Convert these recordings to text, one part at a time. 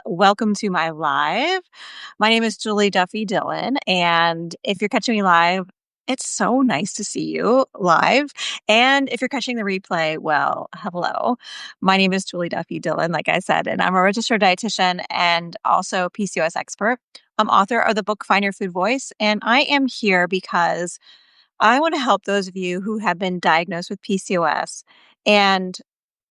welcome to my live. My name is Julie Duffy Dillon, and if you're catching me live, it's so nice to see you live. And if you're catching the replay, well, hello. My name is Julie Duffy Dillon, like I said, and I'm a registered dietitian and also PCOS expert. I'm author of the book Find Your Food Voice, and I am here because I want to help those of you who have been diagnosed with PCOS and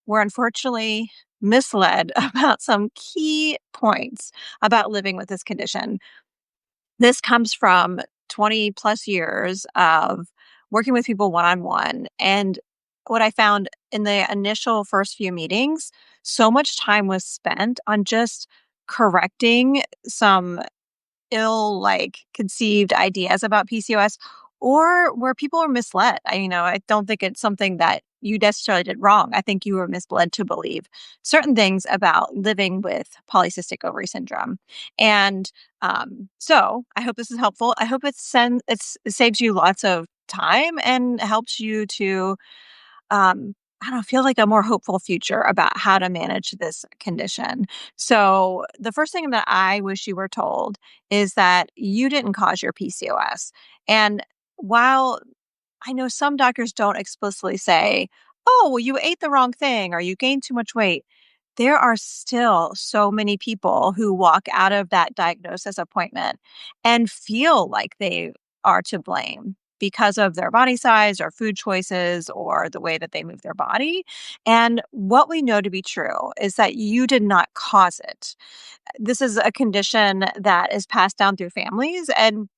were unfortunately misled about some key points about living with this condition. This comes from 20 plus years of working with people one on one. And what I found in the initial first few meetings, so much time was spent on just correcting some conceived ideas about PCOS or where people are misled. I don't think it's something that you necessarily did wrong. I think you were misled to believe certain things about living with polycystic ovary syndrome. And so I hope this is helpful. I hope it saves you lots of time and helps you to I don't know, feel like a more hopeful future about how to manage this condition. So, the first thing that I wish you were told is that you didn't cause your PCOS. And while I know some doctors don't explicitly say, oh, well, you ate the wrong thing or you gained too much weight, there are still so many people who walk out of that diagnosis appointment and feel like they are to blame because of their body size or food choices or the way that they move their body. And what we know to be true is that you did not cause it. This is a condition that is passed down through families. And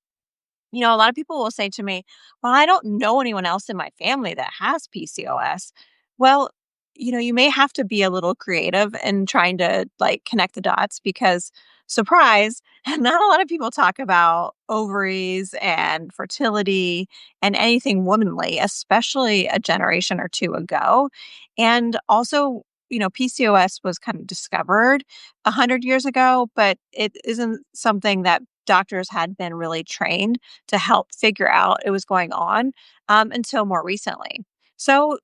a lot of people will say to me, well, I don't know anyone else in my family that has PCOS. Well, you may have to be a little creative in trying to connect the dots because surprise, not a lot of people talk about ovaries and fertility and anything womanly, especially a generation or two ago. And also, PCOS was kind of discovered 100 years ago, but it isn't something that doctors had been really trained to help figure out it was going on until more recently. So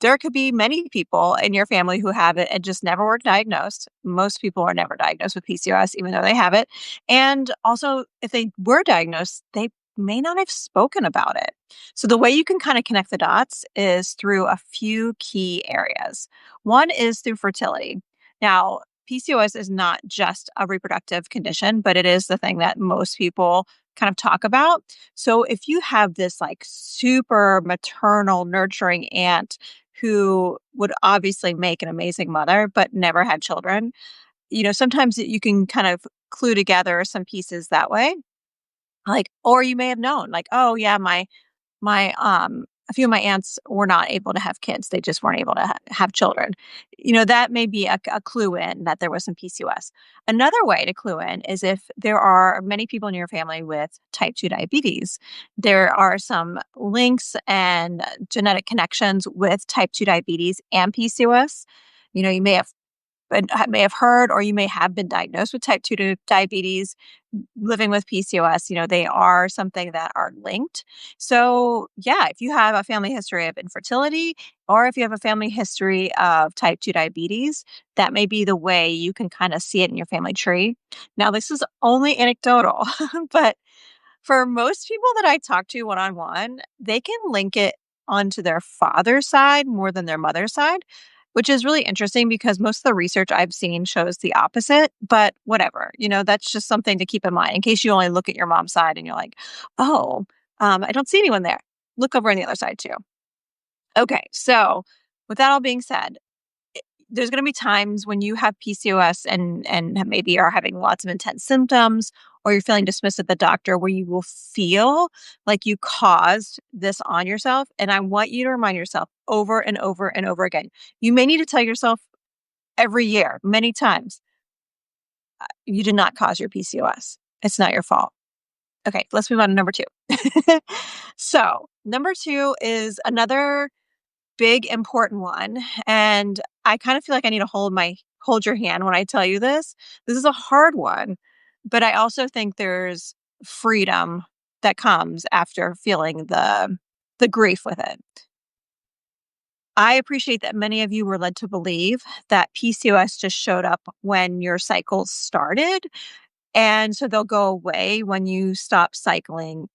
there could be many people in your family who have it and just never were diagnosed. Most people are never diagnosed with PCOS, even though they have it. And also, if they were diagnosed, they may not have spoken about it. So the way you can kind of connect the dots is through a few key areas. One is through fertility. Now, PCOS is not just a reproductive condition, but it is the thing that most people kind of talk about. So if you have this super maternal, nurturing aunt who would obviously make an amazing mother, but never had children, sometimes you can kind of clue together some pieces that way. Or you may have known, oh yeah, my a few of my aunts were not able to have kids. They just weren't able to have children. That may be a clue in that there was some PCOS. Another way to clue in is if there are many people in your family with type 2 diabetes. There are some links and genetic connections with type 2 diabetes and PCOS. You may have heard or you may have been diagnosed with type 2 diabetes, living with PCOS, they are something that are linked. So, yeah, if you have a family history of infertility or if you have a family history of type 2 diabetes, that may be the way you can kind of see it in your family tree. Now, this is only anecdotal, but for most people that I talk to one on one, they can link it onto their father's side more than their mother's side, which is really interesting because most of the research I've seen shows the opposite, but whatever, that's just something to keep in mind in case you only look at your mom's side and you're like, oh, I don't see anyone there. Look over on the other side too. Okay, so with that all being said, there's going to be times when you have PCOS and maybe are having lots of intense symptoms or you're feeling dismissed at the doctor where you will feel like you caused this on yourself. And I want you to remind yourself over and over and over again. You may need to tell yourself every year, many times, you did not cause your PCOS. It's not your fault. Okay, let's move on to number two. So, number two is another big important one, and I kind of feel like I need to hold your hand when I tell you this. This is a hard one, but I also think there's freedom that comes after feeling the grief with it. I appreciate that many of you were led to believe that PCOS just showed up when your cycles started. And so they'll go away when you stop cycling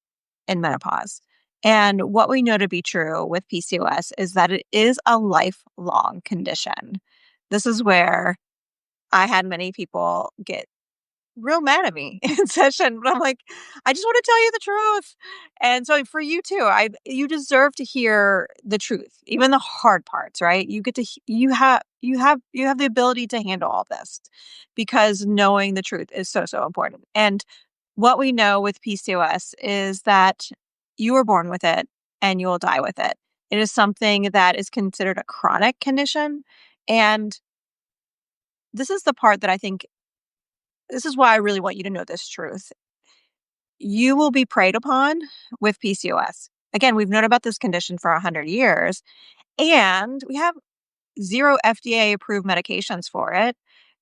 in menopause. And what we know to be true with PCOS is that it is a lifelong condition. This is where I had many people get real mad at me in session, but I'm like, "I just wanna tell you the truth." And so for you too, I you deserve to hear the truth, even the hard parts, right? You get to h you have the ability to handle all this because knowing the truth is so, so important. And what we know with PCOS is that you were born with it and you will die with it. It is something that is considered a chronic condition, and this is the part that I think this is why I really want you to know this truth. You will be preyed upon with PCOS. Again, we've known about this condition for 100 years, and we have 0 FDA approved medications for it.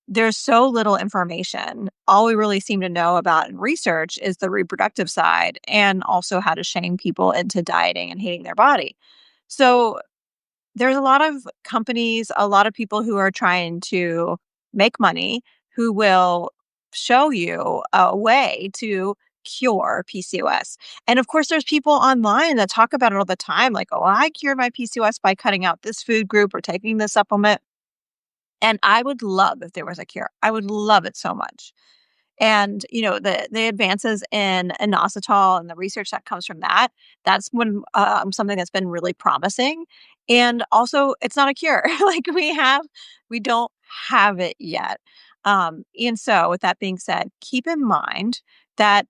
There's so little information. All we really seem to know about in research is the reproductive side and also how to shame people into dieting and hating their body. So there's a lot of companies, a lot of people who are trying to make money who will show you a way to cure PCOS. And of course, there's people online that talk about it all the time, like, oh, I cured my PCOS by cutting out this food group or taking this supplement. And I would love if there was a cure. I would love it so much. And, the advances in inositol and the research that comes from that, that's when something that's been really promising. And also, it's not a cure. Like we don't have it yet. And so, with that being said, keep in mind that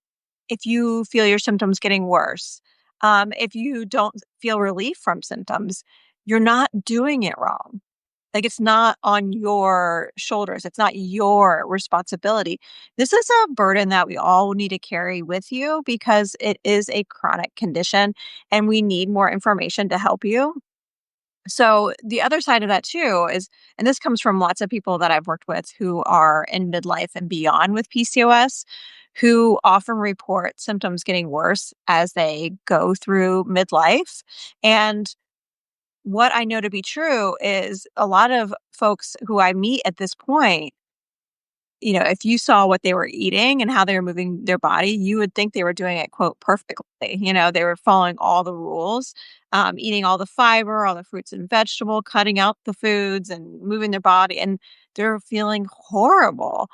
if you feel your symptoms getting worse, if you don't feel relief from symptoms, you're not doing it wrong. Like, it's not on your shoulders. It's not your responsibility. This is a burden that we all need to carry with you because it is a chronic condition and we need more information to help you. So, the other side of that too is, and this comes from lots of people that I've worked with who are in midlife and beyond with PCOS, who often report symptoms getting worse as they go through midlife. And what I know to be true is a lot of folks who I meet at this point, if you saw what they were eating and how they were moving their body, you would think they were doing it, quote, perfectly. They were following all the rules, eating all the fiber, all the fruits and vegetable, cutting out the foods and moving their body. And they're feeling horrible.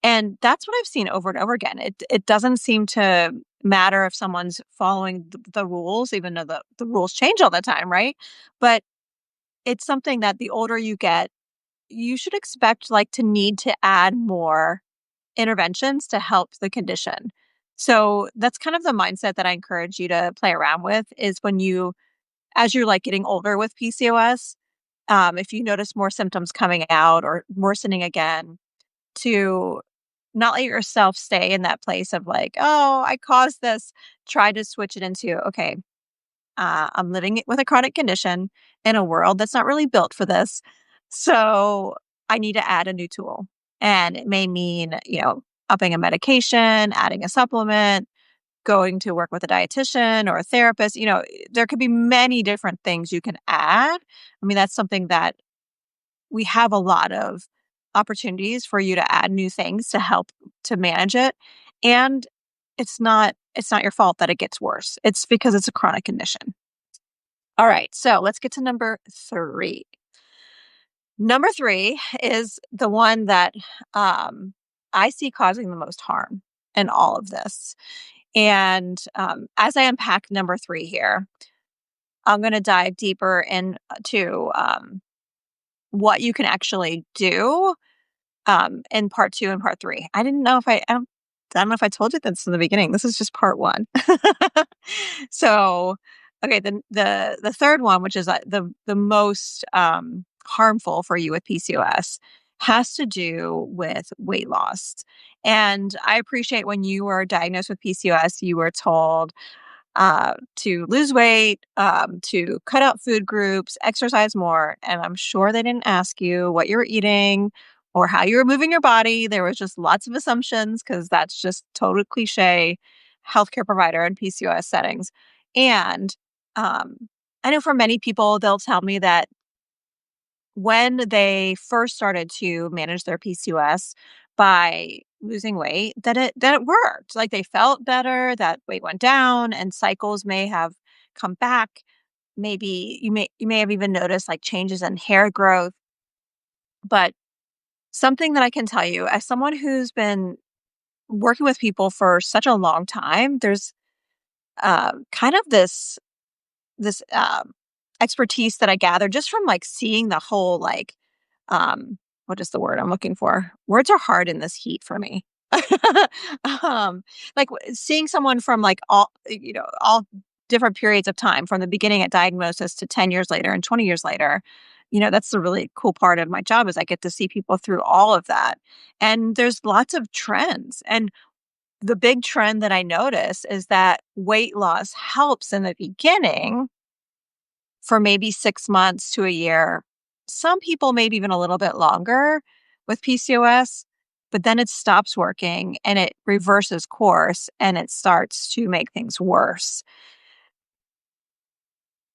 And that's what I've seen over and over again. It doesn't seem to matter if someone's following the rules, even though the rules change all the time, right? But it's something that the older you get, you should expect, like, to need to add more interventions to help the condition. So that's kind of the mindset that I encourage you to play around with is when as you're, like, getting older with PCOS, if you notice more symptoms coming out or worsening again, to not let yourself stay in that place of like, "Oh, I caused this." Try to switch it into, "Okay, I'm living with a chronic condition in a world that's not really built for this. So I need to add a new tool. And it may mean, upping a medication, adding a supplement, going to work with a dietitian or a therapist. There could be many different things you can add. I mean, that's something that we have a lot of opportunities for you to add new things to help to manage it. And it's not your fault that it gets worse. It's because it's a chronic condition. All right, so let's get to number 3. Number 3 is the one that I see causing the most harm in all of this. And as I unpack number 3 here, I'm going to dive deeper into what you can actually do in part 2 and part 3. I don't know if I told you this in the beginning. This is just part 1. So, okay, the third one, which is the most harmful for you with PCOS, has to do with weight loss. And I appreciate when you were diagnosed with PCOS, you were told to lose weight, to cut out food groups, exercise more. And I'm sure they didn't ask you what you were eating or how you were moving your body. There was just lots of assumptions because that's just total cliche healthcare provider in PCOS settings. And I know for many people, they'll tell me that when they first started to manage their PCOS by losing weight, that it worked. Like they felt better, that weight went down, and cycles may have come back. Maybe you may have even noticed like changes in hair growth. But something that I can tell you, as someone who's been working with people for such a long time, there's kind of this expertise that I gathered just from like seeing the whole like what is the word I'm looking for? Words are hard in this heat for me. um like seeing someone from like all different periods of time from the beginning at diagnosis to 10 years later and 20 years later. That's the really cool part of my job is I get to see people through all of that. And there's lots of trends. And the big trend that I notice is that weight loss helps in the beginning for maybe 6 months to a year. Some people maybe even a little bit longer with PCOS, but then it stops working and it reverses course and it starts to make things worse.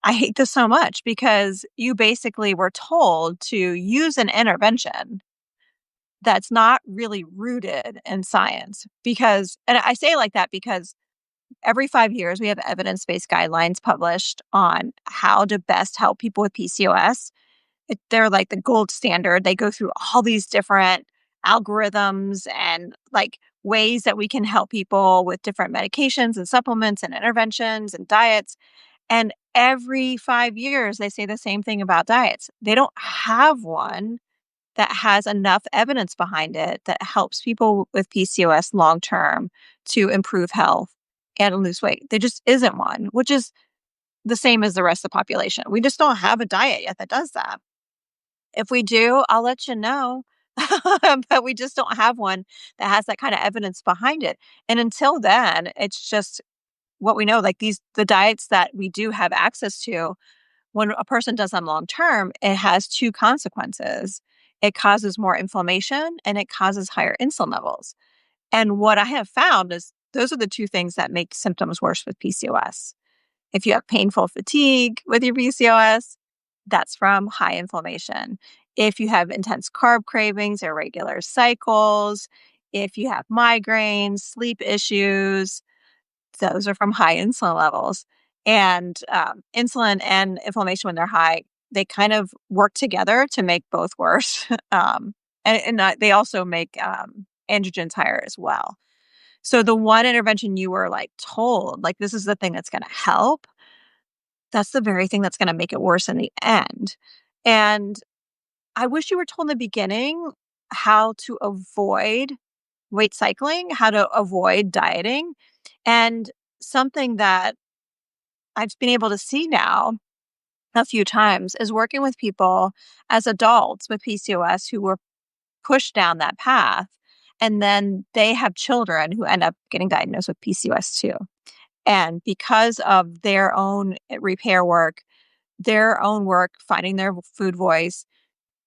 I hate this so much because you basically were told to use an intervention that's not really rooted in science and I say it like that because every 5 years, we have evidence-based guidelines published on how to best help people with PCOS. They're like the gold standard. They go through all these different algorithms and like ways that we can help people with different medications and supplements and interventions and diets. And every 5 years, they say the same thing about diets. They don't have one that has enough evidence behind it that helps people with PCOS long term to improve health and lose weight. There just isn't one, which is the same as the rest of the population. We just don't have a diet yet that does that. If we do, I'll let you know. But we just don't have one that has that kind of evidence behind it. And until then, it's just what we know. Like the diets that we do have access to, when a person does them long term, it has two consequences. It causes more inflammation and it causes higher insulin levels. And what I have found is those are the two things that make symptoms worse with PCOS. If you have painful fatigue with your PCOS, that's from high inflammation. If you have intense carb cravings, irregular cycles, if you have migraines, sleep issues, those are from high insulin levels. And insulin and inflammation, when they're high, they kind of work together to make both worse. And they also make androgens higher as well. So the one intervention you were like told, like this is the thing that's going to help, that's the very thing that's going to make it worse in the end. And I wish you were told in the beginning how to avoid weight cycling, how to avoid dieting. And something that I've been able to see now a few times is working with people as adults with PCOS who were pushed down that path. And then they have children who end up getting diagnosed with PCOS too. And because of their own repair work, their own work, finding their food voice,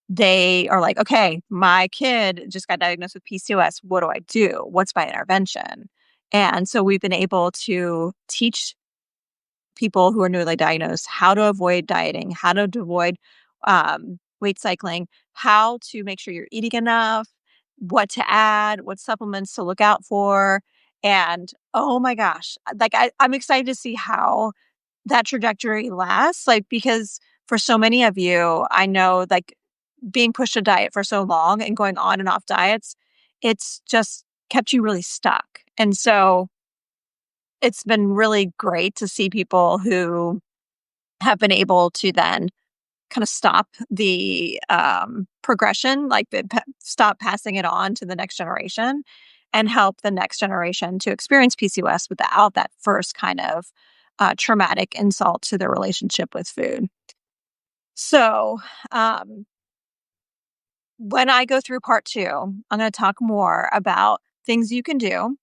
they are like, okay, my kid just got diagnosed with PCOS. What do I do? What's my intervention? And so we've been able to teach people who are newly diagnosed how to avoid dieting, how to avoid weight cycling, how to make sure you're eating enough, what to add, what supplements to look out for. And oh my gosh, like I'm excited to see how that trajectory lasts. Like, because for so many of you, I know like being pushed to diet for so long and going on and off diets, it's just kept you really stuck. And so it's been really great to see people who have been able to then kind of stop the progression, like stop passing it on to the next generation and help the next generation to experience PCOS without that first kind of traumatic insult to their relationship with food. So, when I go through part two, I'm going to talk more about things you can do.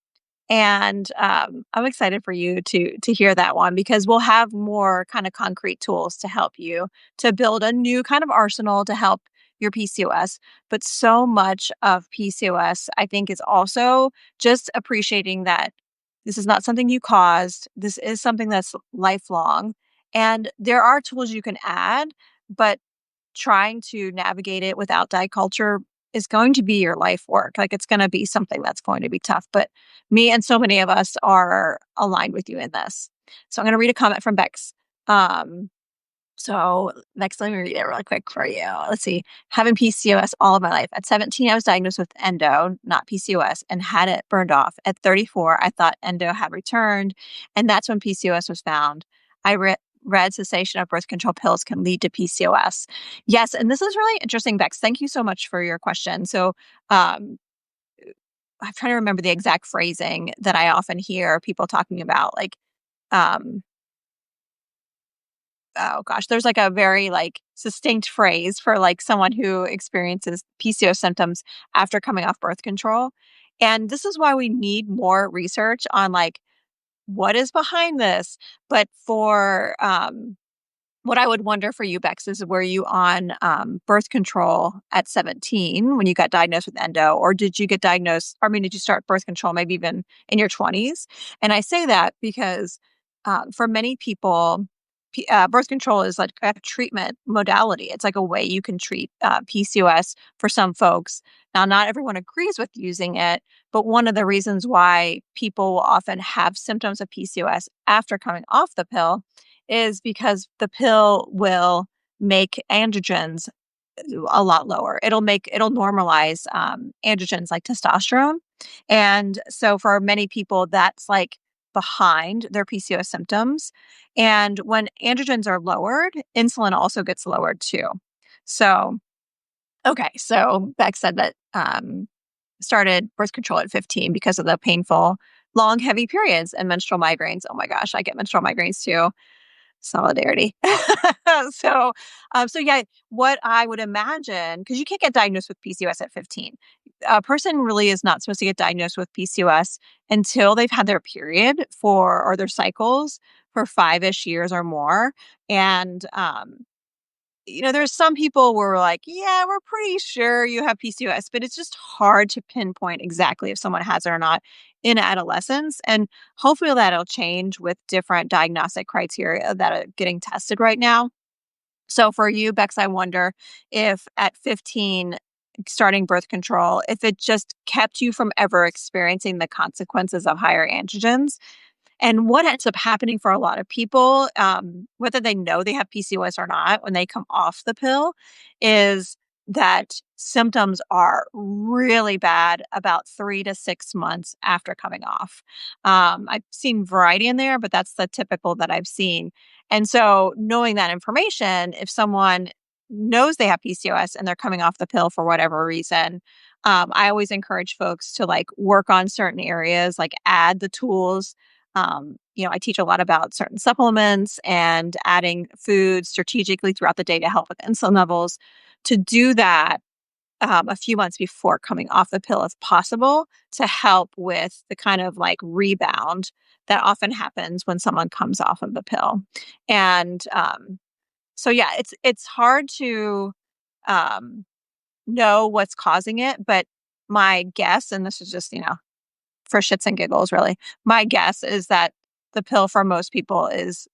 And I'm excited for you to hear that one because we'll have more kind of concrete tools to help you to build a new kind of arsenal to help your PCOS. But so much of PCOS, I think, is also just appreciating that this is not something you caused. This is something that's lifelong. And there are tools you can add, but trying to navigate it without diet culture is going to be your life work. Like, it's going to be something that's going to be tough. But me and so many of us are aligned with you in this. So I'm going to read a comment from Bex. Um, so next, let me read it really quick for you. Let's see. Having PCOS all of my life. At 17, I was diagnosed with endo, not PCOS, and had it burned off. At 34, I thought endo had returned, and that's when PCOS was found. I read cessation of birth control pills can lead to PCOS. Yes, and this is really interesting, Bex. Thank you so much for your question. So, um, I'm trying to remember the exact phrasing that I often hear people talking about, like, um, oh gosh, there's like a very like succinct phrase for like someone who experiences PCOS symptoms after coming off birth control. And this is why we need more research on like what is behind this. But for what I would wonder for you, Bex, is were you on birth control at 17 when you got diagnosed with endo, or did you get diagnosed? I mean, did you start birth control maybe even in your 20s? And I say that because for many people, birth control is like a treatment modality. It's like a way you can treat PCOS for some folks. Now, not everyone agrees with using it, but one of the reasons why people will often have symptoms of PCOS after coming off the pill is because the pill will make androgens a lot lower. It'll normalize androgens like testosterone. And so for many people, that's like behind their PCOS symptoms. And when androgens are lowered, insulin also gets lowered too. So, okay. So Beck said that started birth control at 15 because of the painful, long, heavy periods and menstrual migraines. Oh my gosh, I get menstrual migraines too. Solidarity. So, so yeah, what I would imagine, because you can't get diagnosed with PCOS at 15. A person really is not supposed to get diagnosed with PCOS until they've had their period or their cycles for 5-ish years or more. And there's some people where we're like, yeah, we're pretty sure you have PCOS, but it's just hard to pinpoint exactly if someone has it or not in adolescence. And hopefully that'll change with different diagnostic criteria that are getting tested right now. So for you, Bex, I wonder if at 15, starting birth control, if it just kept you from ever experiencing the consequences of higher androgens. And what ends up happening for a lot of people, whether they know they have PCOS or not, when they come off the pill, is that symptoms are really bad about 3 to 6 months after coming off. I've seen variety in there, but that's the typical that I've seen. And so, knowing that information, if someone knows they have PCOS and they're coming off the pill for whatever reason, I always encourage folks to like work on certain areas, like add the tools. I teach a lot about certain supplements and adding food strategically throughout the day to help with insulin levels. To do that a few months before coming off the pill, if possible, to help with the kind of like rebound that often happens when someone comes off of the pill. And so, yeah, it's hard to um, know what's causing it, but my guess, and this is just for shits and giggles, really. My guess is that the pill for most people is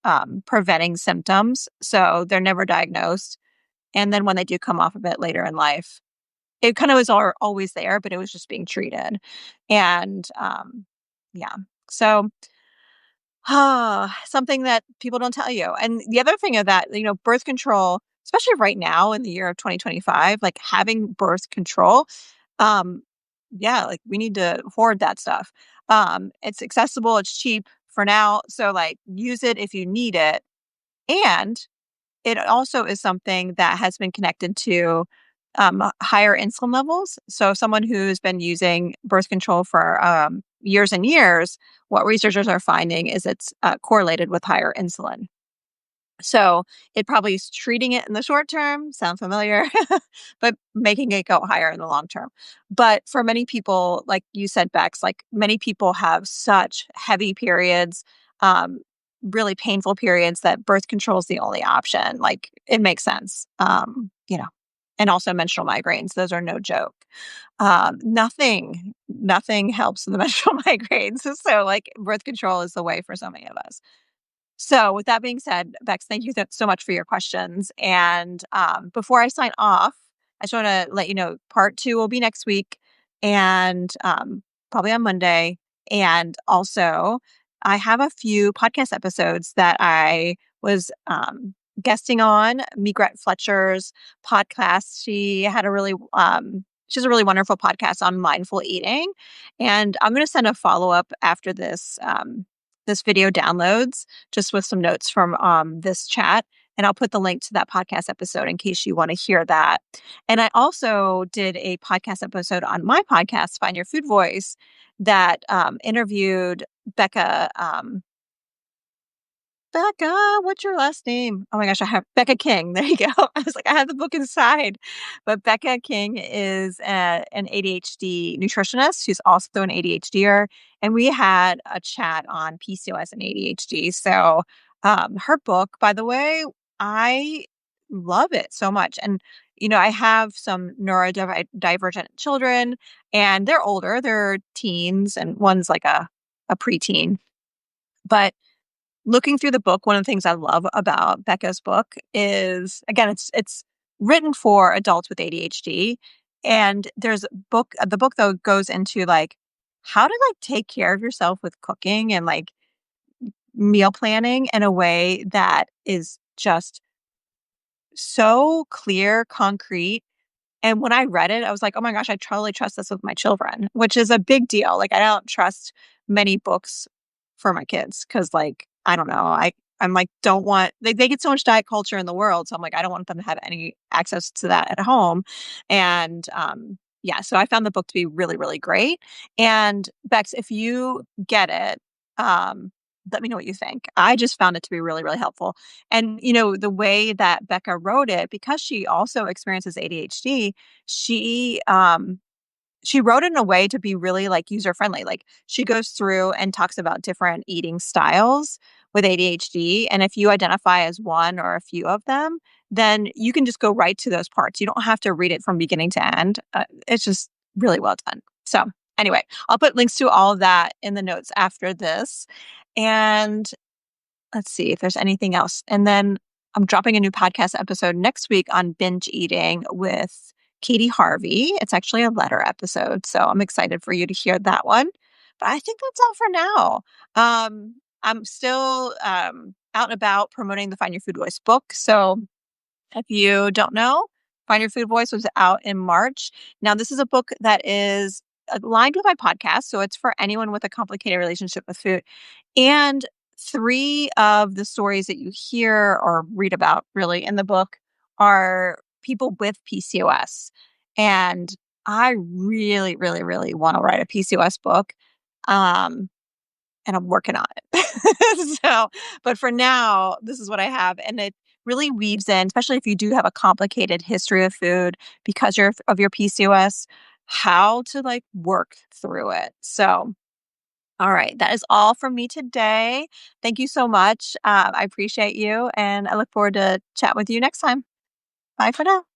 preventing symptoms. So they're never diagnosed. And then when they do come off of it later in life, it kind of was always there, but it was just being treated. And yeah. So something that people don't tell you. And the other thing of that, birth control, especially right now in the year of 2025, like having birth control, um, yeah, like we need to hoard that stuff. It's accessible, it's cheap for now. So like use it if you need it. And it also is something that has been connected to higher insulin levels. So someone who's been using birth control for years and years, what researchers are finding is it's correlated with higher insulin. So it probably is treating it in the short term, sound familiar, but making it go higher in the long term. But for many people, like you said, Bex, like many people have such heavy periods, um, really painful periods that birth control is the only option. Like it makes sense, and also menstrual migraines. Those are no joke. Nothing helps the menstrual migraines. So like birth control is the way for so many of us. So, with that being said, Bex, thank you so much for your questions. And before I sign off, I just want to let you know part two will be next week and probably on Monday. And also, I have a few podcast episodes that I was guesting on. Migret Fletcher's podcast. She has a really wonderful podcast on mindful eating. And I'm going to send a follow up after this video downloads just with some notes from this chat. And I'll put the link to that podcast episode in case you want to hear that. And I also did a podcast episode on my podcast, Find Your Food Voice, that interviewed Becca. Becca, what's your last name? Oh my gosh, I have Becca King. There you go. I was like, I have the book inside. But Becca King is an ADHD nutritionist. She's also an ADHDer. And we had a chat on PCOS and ADHD. So her book, by the way, I love it so much. And, I have some neurodivergent children, and they're older. They're teens, and one's like a preteen. But looking through the book, one of the things I love about Becca's book is, again, it's written for adults with ADHD, and the book though goes into like how to like take care of yourself with cooking and like meal planning in a way that is just so clear, concrete, and when I read it, I was like, "Oh my gosh, I totally trust this with my children," which is a big deal. Like, I don't trust many books for my kids because, like, I don't know, I'm like, don't want they get so much diet culture in the world, so I'm like, I don't want them to have any access to that at home. And yeah, so I found the book to be really, really great. And Bex, if you get it, let me know what you think. I just found it to be really, really helpful. And, the way that Becca wrote it, because she also experiences ADHD, she she wrote it in a way to be really like user friendly. Like she goes through and talks about different eating styles with ADHD. And if you identify as one or a few of them, then you can just go right to those parts. You don't have to read it from beginning to end. It's just really well done. So, anyway, I'll put links to all of that in the notes after this. And let's see if there's anything else. And then I'm dropping a new podcast episode next week on binge eating with Katie Harvey. It's actually a letter episode, so I'm excited for you to hear that one. But I think that's all for now. I'm still out and about promoting the Find Your Food Voice book. So if you don't know, Find Your Food Voice was out in March. Now, this is a book that is aligned with my podcast. So it's for anyone with a complicated relationship with food. And three of the stories that you hear or read about really in the book are people with PCOS. And I really, really, really want to write a PCOS book. And I'm working on it. So, but for now, this is what I have. And it really weaves in, especially if you do have a complicated history of food because of your PCOS, how to like work through it. So, all right, that is all from me today. Thank you so much. I appreciate you, and I look forward to chat with you next time. Bye for now.